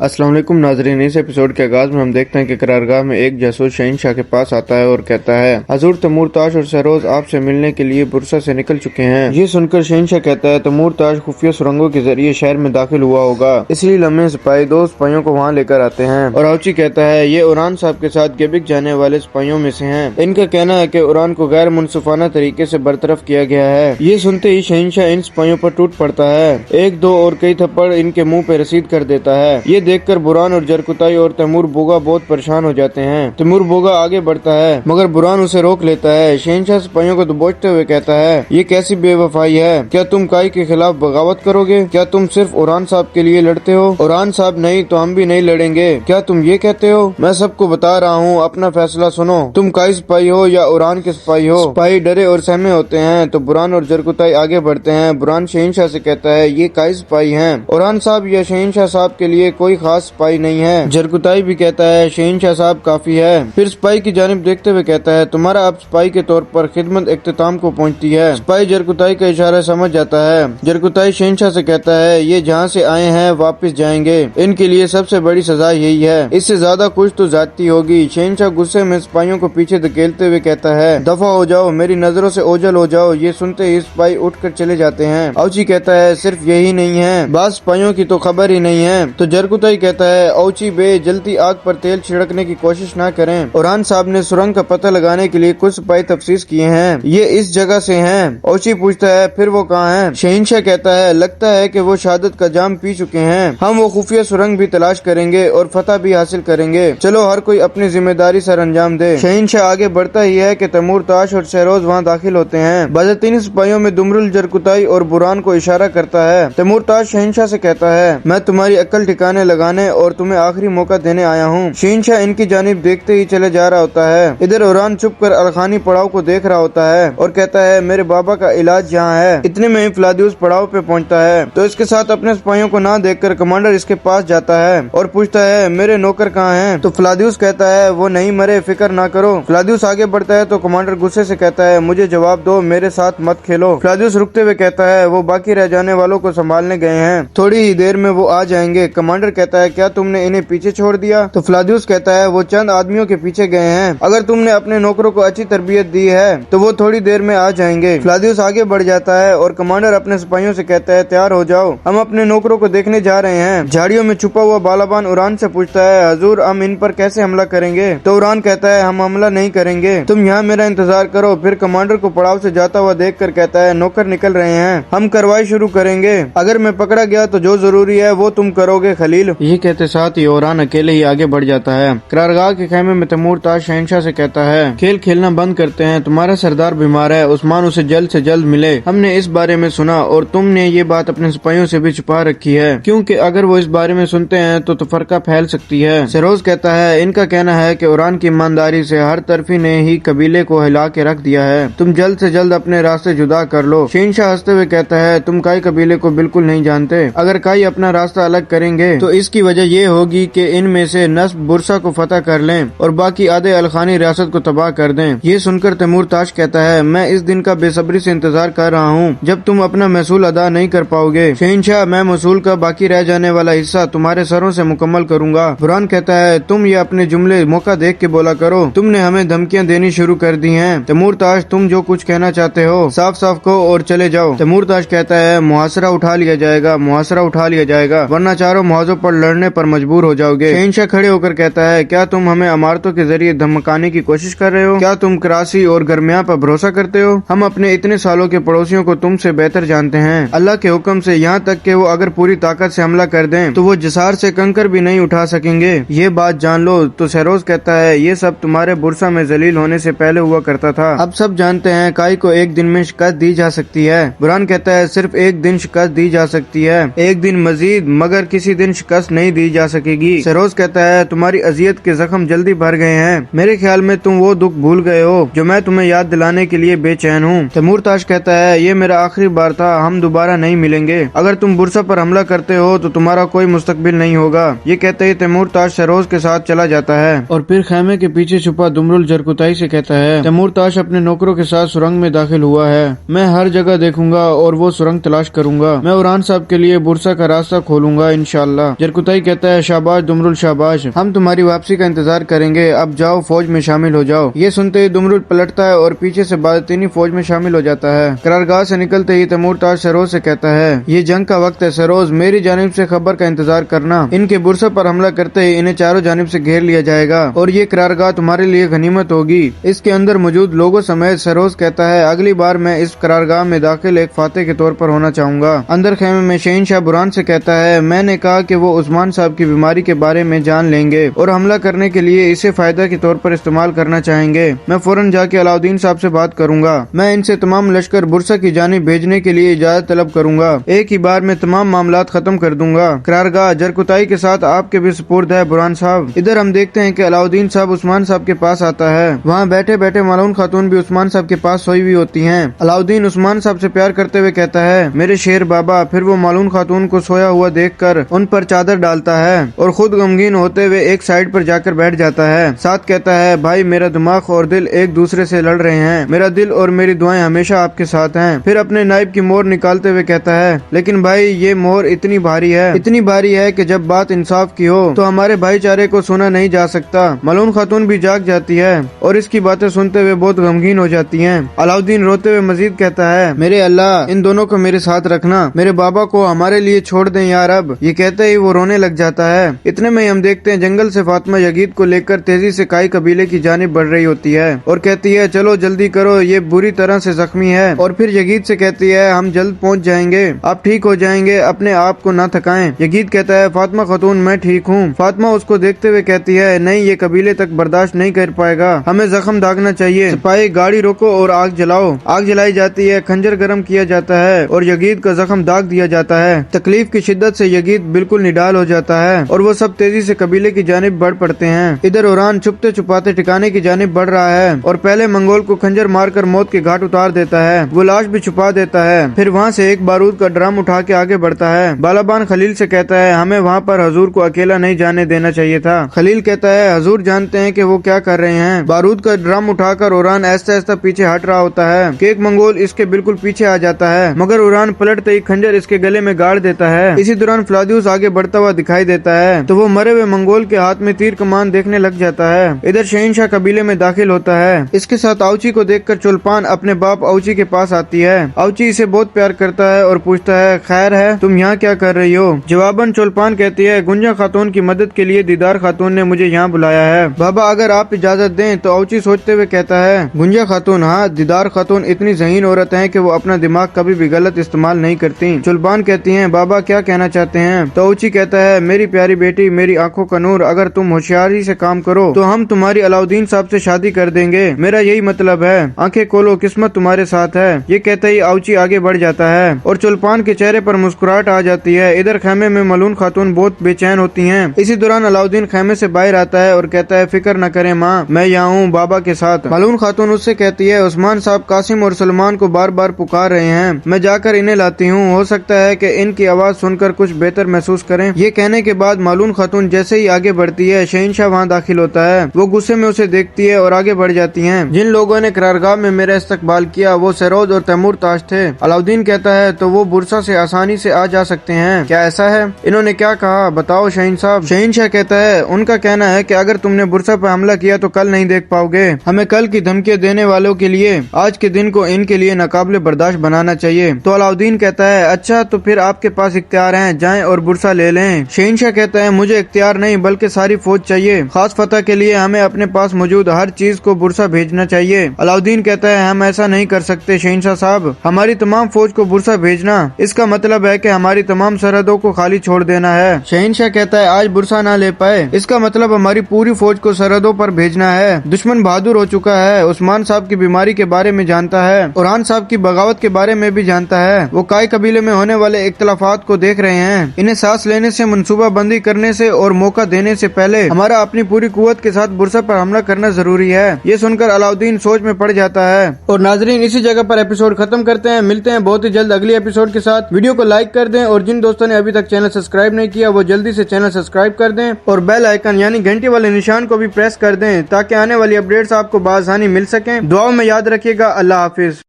अस्सलाम वालेकुम नाजरीन, इस एपिसोड के आगाज में हम देखते हैं कि करारगाह में एक जासूस शहंशाह के पास आता है और कहता है, हजूर तैमूर ताश और सहरोज आपसे मिलने के लिए बुरसा से निकल चुके हैं। ये सुनकर शहंशाह कहता है, तैमूर ताश खुफिया सुरंगों के जरिए शहर में दाखिल हुआ होगा, इसलिए लम्हे सिपाही दो सिपाहियों को वहाँ लेकर आते हैं। और औची कहता है, ये उरान साहब के साथ गेबिक जाने वाले सिपाहियों में से हैं। इनका कहना है कि उरान को गैर मुनसिफाना तरीके से बरतरफ किया गया है। ये सुनते ही शहंशाह इन सिपाहियों पर टूट पड़ता है, एक दो और कई थप्पड़ इनके मुँह पे रसीद कर देता है। ये देखकर बुरान और जरकुताई और तैमूर बोगा बहुत परेशान हो जाते हैं। तैमूर बोगा आगे बढ़ता है मगर बुरान उसे रोक लेता है। शहंशाह सिपाहियों को दबोचते हुए कहता है, ये कैसी बेवफाई है, क्या तुम काई के खिलाफ बगावत करोगे? क्या तुम सिर्फ उरान साहब के लिए लड़ते हो? उरान साहब नहीं तो हम भी नहीं लड़ेंगे, क्या तुम ये कहते हो? मैं सबको बता रहा हूँ, अपना फैसला सुनो, तुम काई सिपाही हो या उरान के सिपाही हो? सिपाही डरे और सहमे होते हैं तो बुरान और जरकुताई आगे बढ़ते हैं। बुरान शहंशाह से कहता है, ये काई सिपाही हैं, उरान साहब या शहंशाह साहब के लिए कोई खास सिपाही नहीं है। जरकुताई भी कहता है, शहंशाह साहब काफी है। फिर सिपाही की जानिब देखते हुए कहता है, तुम्हारा अब सिपाही के तौर पर खिदमत इख्तिताम को पहुंचती है। सिपाही जरकुताई का इशारा समझ जाता है। जरकुताई शहंशाह से कहता है, ये जहाँ से आए हैं वापस जाएंगे, इनके लिए सबसे बड़ी सजा यही है, इससे ज्यादा कुछ तो ज्यादती होगी। शहंशाह गुस्से में सिपाहियों को पीछे धकेलते हुए कहता है, दफा हो जाओ, मेरी नजरों से ओझल हो जाओ। ये सुनते ही सिपाही उठकर चले जाते हैं। औची कहता है, सिर्फ यही नहीं है, बास सिपाहियों की तो खबर ही नहीं है। तो जरकुताई कहता है, औची बे, जलती आग पर तेल छिड़कने की कोशिश न करें। उरान साहब ने सुरंग का पता लगाने के लिए कुछ सिपाही तफ्सीस किए हैं, ये इस जगह से हैं। औची पूछता है, फिर वो कहाँ हैं? शहंशाह कहता है, लगता है कि वो शहादत का जाम पी चुके हैं। हम वो खुफिया सुरंग भी तलाश करेंगे और फतह भी हासिल करेंगे। चलो हर कोई अपनी जिम्मेदारी सर अंजाम दे। शहंशाह आगे बढ़ता ही है कि तैमूर ताश और सहरोज वहाँ दाखिल होते हैं। बजतीन सिपाहियों में दुमरुल, जरकुताई और बुरान को इशारा करता है। तैमूर ताश शहंशाह से कहता है, मैं तुम्हारी अक्ल ठिकाने लगाने और तुम्हें आखिरी मौका देने आया हूँ। शहंशाह इनकी जानिब देखते ही चले जा रहा होता है। इधर उरान चुप कर अलखानी पड़ाव को देख रहा होता है और कहता है, मेरे बाबा का इलाज यहाँ है। इतने में ही फ्लादियुस पड़ाव पे पहुँचता है तो इसके साथ अपने सिपाहियों को ना देखकर कमांडर इसके पास जाता है और पूछता है, मेरे नौकर कहाँ हैं? तो फ्लादियुस कहता है, वो नहीं मरे, फिक्र ना करो। फ्लादियुस आगे बढ़ता है तो कमांडर गुस्से से कहता है, मुझे जवाब दो, मेरे साथ मत खेलो। फ्लादियुस रुकते हुए कहता है, वो बाकी रह जाने वालों को संभालने गए हैं, थोड़ी ही देर में वो आ जाएंगे। कमांडर कहता है, क्या तुमने इन्हें पीछे छोड़ दिया? तो फ्लादियुस कहता है, वो चंद आदमियों के पीछे गए हैं, अगर तुमने अपने नौकरों को अच्छी तरबियत दी है तो वो थोड़ी देर में आ जाएंगे। फ्लादियुस आगे बढ़ जाता है और कमांडर अपने सिपाहियों से कहता है, तैयार हो जाओ, हम अपने नौकरों को देखने जा रहे हैं। झाड़ियों में छुपा हुआ बालाबान उरान से पूछता है, हजूर हम इन पर कैसे हमला करेंगे? तो उरान कहता है, हम हमला नहीं करेंगे, तुम यहाँ मेरा इंतजार करो। फिर कमांडर को पड़ाव से जाता हुआ देख कर कहता है, नौकर निकल रहे हैं, हम कार्रवाई शुरू करेंगे, अगर मैं पकड़ा गया तो जो जरूरी है वो तुम करोगे खलील। ये कहते साथ ही उरान अकेले ही आगे बढ़ जाता है। करारगाह के खेमे में तैमूर ताश शहंशाह से कहता है, खेल खेलना बंद करते हैं, तुम्हारा सरदार बीमार है, उस्मान उसे जल्द से जल्द मिले। हमने इस बारे में सुना और तुमने ये बात अपने सिपाहियों से भी छुपा रखी है, क्योंकि अगर वो इस बारे में सुनते हैं तो तफरका फैल सकती है। सहरोज कहता है, इनका कहना है कि उरान की ईमानदारी से हर तरफी ने ही कबीले को हिला के रख दिया है, तुम जल्द से जल्द अपने रास्ते जुदा कर लो। शहंशाह हंसते हुए कहता है, तुम काई कबीले को बिल्कुल नहीं जानते, अगर काई अपना रास्ता अलग करेंगे तो इसकी वजह ये होगी कि इनमें से नस्ब बुरसा को फतह कर लें और बाकी आधे अलखानी रियासत को तबाह कर दें। ये सुनकर तैमूर ताश कहता है, मैं इस दिन का बेसब्री से इंतजार कर रहा हूँ जब तुम अपना महसूल अदा नहीं कर पाओगे। शहंशाह, मैं महसूल का बाकी रह जाने वाला हिस्सा तुम्हारे सरों से मुकम्मल करूंगा। बुरान कहता है, तुम ये अपने जुमले मौका देख के बोला करो, तुमने हमें धमकियाँ देनी शुरू कर दी हैं। तैमूर ताश, तुम जो कुछ कहना चाहते हो साफ साफ कहो और चले जाओ। तैमूर ताश कहता है, मुहासरा उठा लिया जाएगा, मुहासरा उठा लिया जाएगा, वरना चारों मुहाजों पर लड़ने पर मजबूर हो जाओगे। शहंशाह खड़े होकर कहता है, क्या तुम हमें अमारतों के जरिए धमकाने की कोशिश कर रहे हो? क्या तुम करासी और गर्मिया पर भरोसा करते हो? हम अपने इतने सालों के पड़ोसियों को तुमसे बेहतर जानते हैं। अल्लाह के हुक्म से यहाँ तक कि वो अगर पूरी ताकत से हमला कर दें तो वो जसार से कंकर भी नहीं उठा सकेंगे, ये बात जान लो। तो सहरोज कहता है, ये सब तुम्हारे बुरसा में जलील होने से पहले हुआ करता था, अब सब जानते हैं काई को एक दिन में शिकस्त दी जा सकती है। बुरान कहता है, सिर्फ एक दिन शिकस्त दी जा सकती है, एक दिन मजीद, मगर किसी दिन शिकस्त नहीं दी जा सकेगी। सहरोज कहता है, तुम्हारी अजियत के जख्म जल्दी भर गए हैं, मेरे ख्याल में तुम वो दुख भूल गए हो जो मैं तुम्हें याद दिलाने के लिए बेचैन हूँ। तैमूर ताश कहता है, ये मेरा आखिरी बार था, हम दोबारा नहीं मिलेंगे, अगर तुम बुरसा पर हमला करते हो तो तुम्हारा कोई मुस्तकबिल नहीं होगा। ये कहते ही तैमूर ताश सहरोज के साथ चला जाता है और फिर खेमे के पीछे छुपा दुमरुल जरकुताई से कहता है, तैमूर ताश अपने नौकरों के साथ सुरंग में दाखिल हुआ है, मैं हर जगह देखूंगा और वो सुरंग तलाश करूंगा, मैं उरान साहब के लिए बुरसा का रास्ता खोलूंगा इंशाअल्लाह। जरकुताई कहता है शाबाश दुमरुल शाबाश, हम तुम्हारी वापसी का इंतजार करेंगे, अब जाओ फौज में शामिल हो जाओ। ये सुनते ही दुमरुल पलटता है और पीछे से बादतीनी फौज में शामिल हो जाता है। करारगाह से निकलते ही तैमूर ताज सरोज से कहता है ये जंग का वक्त है सरोज, मेरी जानिब से खबर का इंतजार करना। इनके बुरसा पर हमला करते ही इन्हें चारों जानिब से घेर लिया जाएगा और ये करारगाह तुम्हारे लिए गनीमत होगी। इसके अंदर मौजूद लोगों समेत सरोज कहता है अगली बार मैं इस करारगाह में दाखिल एक फातेह के तौर पर होना चाहूंगा। अंदर खेमे में शहंशाह बुरहान से कहता है मैंने कहा कि वो उस्मान साहब की बीमारी के बारे में जान लेंगे और हमला करने के लिए इसे फायदा के तौर पर इस्तेमाल करना चाहेंगे। मैं फौरन जाके अलाउद्दीन साहब से बात करूंगा। मैं इनसे तमाम लश्कर बुरसा की जानिब भेजने के लिए इजाजत तलब करूंगा। एक ही बार में तमाम मामलात खत्म कर दूंगा। करारगाह जरकुताई के साथ आपके भी सुपुर्द है बुरहान साहब। इधर हम देखते हैं कि अलाउद्दीन साहब उस्मान साहब के पास आता है। वहाँ बैठे बैठे मालून खातून भी उस्मान साहब के पास सोई हुई होती हैं। अलाउद्दीन उस्मान साहब से प्यार करते हुए कहता है मेरे शेर बाबा। फिर वो मालून खातून को सोया हुआ देखकर उन पर चादर डालता है और खुद गमगीन होते हुए एक साइड पर जाकर बैठ जाता है। साथ कहता है भाई मेरा दिमाग और दिल एक दूसरे से लड़ रहे हैं, मेरा दिल और मेरी दुआएं हमेशा आपके साथ हैं। फिर अपने नाइब की मोहर निकालते हुए कहता है लेकिन भाई ये मोहर इतनी भारी है कि जब बात इंसाफ की हो तो हमारे भाईचारे को सुना नहीं जा सकता। मलून खातून भी जाग जाती है और इसकी बातें सुनते हुए बहुत गमगीन हो जाती हैं। अलाउद्दीन रोते हुए मजीद कहता है मेरे अल्लाह इन दोनों को मेरे साथ रखना, मेरे बाबा को हमारे लिए छोड़ दें यार अब। ये कहते ही वो रोने लग जाता है। इतने में हम देखते हैं जंगल से फातिमा यगीद को लेकर तेजी से काई कबीले की जानिब बढ़ रही होती है और कहती है चलो जल्दी करो, ये बुरी तरह से जख्मी है। और फिर यगीद से कहती है हम जल्द पहुंच जाएंगे, आप ठीक हो जाएंगे, अपने आप को न थकाएं। यगीद कहता है फातिमा खातून मैं ठीक हूँ। फातिमा उसको देखते हुए कहती है नहीं ये कबीले तक बर्दाश्त नहीं कर पाएगा, हमें जख्म दागना चाहिए। सिपाही गाड़ी रोको और आग जलाओ। आग जलाई जाती है, खंजर गर्म किया जाता है और यगीद का जख्म दाग दिया जाता है। तकलीफ की शिद्दत से यगीद बिल्कुल निडाल हो जाता है और वो सब तेजी से कबीले की जानिब बढ़ पड़ते हैं। इधर उरान छुपते छुपाते ठिकाने की जानिब बढ़ रहा है और पहले मंगोल को खंजर मारकर मौत के घाट उतार देता है। वो लाश भी छुपा देता है। फिर वहाँ से एक बारूद का ड्रम उठा के आगे बढ़ता है। बालाबान खलील से कहता है हमें वहाँ पर हजूर को अकेला नहीं जाने देना चाहिए था। खलील कहता है हजूर जानते हैं कि वो क्या कर रहे हैं। बारूद का ड्रम उठाकर उरान ऐसा ऐसा पीछे हट रहा होता है कि एक मंगोल इसके बिल्कुल पीछे आ जाता है, मगर उरान पलटते ही खंजर इसके गले में गाड़ देता है। इसी दौरान फ्लादियुस आगे बढ़ता हुआ दिखाई देता है तो वो मरे हुए मंगोल के हाथ में तीर कमान देखने लग जाता है। इधर शहंशाह कबीले में दाखिल होता है। इसके साथ औची को देखकर चुलपान अपने बाप औची के पास आती है। औची इसे बहुत प्यार करता है और पूछता है खैर है, तुम यहाँ क्या कर रही हो? जवाबन चुलपान कहती है गुंजा खातून की मदद के लिए दीदार खातून ने मुझे यहाँ बुलाया है। बाबा अगर आप इजाजत दें तो औची सोचते हुए कहता है गुंजा खातून हाँ, दीदार खातून इतनी ज़हीन औरत है कि वो अपना दिमाग कभी भी गलत इस्तेमाल नहीं करती। चुलपान कहती है बाबा क्या कहना चाहते हैं? तो औची कहता है मेरी प्यारी बेटी, मेरी आंखों का नूर, अगर तुम होशियारी से काम करो तो हम तुम्हारी अलाउद्दीन साहब से शादी कर देंगे, मेरा यही मतलब है। आंखें खोलो, किस्मत तुम्हारे साथ है। ये कहते ही औची आगे बढ़ जाता है और चुलपान के चेहरे पर मुस्कुराहट आ जाती है। इधर खेमे में मलून खातून बहुत बेचैन होती हैं। इसी दौरान अलाउद्दीन खेमे से बाहर आता है और कहता है फिक्र न करें माँ, मैं यहाँ हूँ बाबा के साथ। मलून खातून उससे कहती है उस्मान साहब कासिम और सलमान को बार बार पुकार रहे हैं, मैं जाकर इन्हें लाती हूँ, हो सकता है कि इनकी आवाज सुनकर कुछ बेहतर महसूस करें। ये कहने के बाद मालून खातून जैसे ही आगे बढ़ती है शहंशाह वहाँ दाखिल होता है। वो गुस्से में उसे देखती है और आगे बढ़ जाती है। जिन लोगों ने करारगाह में मेरा इस्तकबाल किया वो सरोज और तैमूर ताज थे। अलाउद्दीन कहता है तो वो बुरसा से आसानी से आ जा सकते हैं, क्या ऐसा है? इन्होंने क्या कहा बताओ शहीन साहब। शहंशाह कहता है उनका कहना है कि अगर तुमने बुरसा पर हमला किया तो कल नहीं देख पाओगे। हमें कल की धमकियां देने वालों के लिए आज के दिन को इनके लिए नाकाबिले बर्दाश्त बनाना चाहिए। तो अलाउद्दीन कहता है अच्छा तो फिर आपके पास इख्तियार हैं, जाएं और बुरसा ले लें। शहंशाह कहता है मुझे इख्तियार नहीं बल्कि सारी फौज चाहिए, खास फतह के लिए हमें अपने पास मौजूद हर चीज को बुरसा भेजना चाहिए। अलाउद्दीन कहता है हम ऐसा नहीं कर सकते शहंशाह साहब, हमारी तमाम फौज को बुरसा भेजना इसका मतलब है कि हमारी तमाम सरहदों को खाली छोड़ देना है। शहंशाह कहता है आज बुरसा ना ले पाए इसका मतलब हमारी पूरी फौज को सरहदों पर भेजना है। दुश्मन बहादुर हो चुका है, उस्मान साहब की बीमारी के बारे में जानता है, उरान साहब की बगावत के बारे में भी जानता है। वो काई कबीले में होने वाले इख्तलाफात को देख रहे हैं। इन्हें सांस लेने से, मंसूबा बंदी करने से और मौका देने से पहले हमारा अपनी पूरी कुव्वत के साथ बुरसा पर हमला करना जरूरी है। ये सुनकर अलाउद्दीन सोच में पड़ जाता है। और नाजरीन इसी जगह पर एपिसोड खत्म करते हैं। मिलते हैं बहुत ही जल्द अगली एपिसोड के साथ। वीडियो को लाइक कर दें और जिन दोस्तों ने अभी तक चैनल सब्सक्राइब नहीं किया वो जल्दी से चैनल सब्सक्राइब कर दें और बेल आइकन यानी घंटी वाले निशान को भी प्रेस कर दें ताकि आने वाली अपडेट्स आपको बआसानी मिल सकें। दुआओं में याद रखिएगा। अल्लाह हाफिज।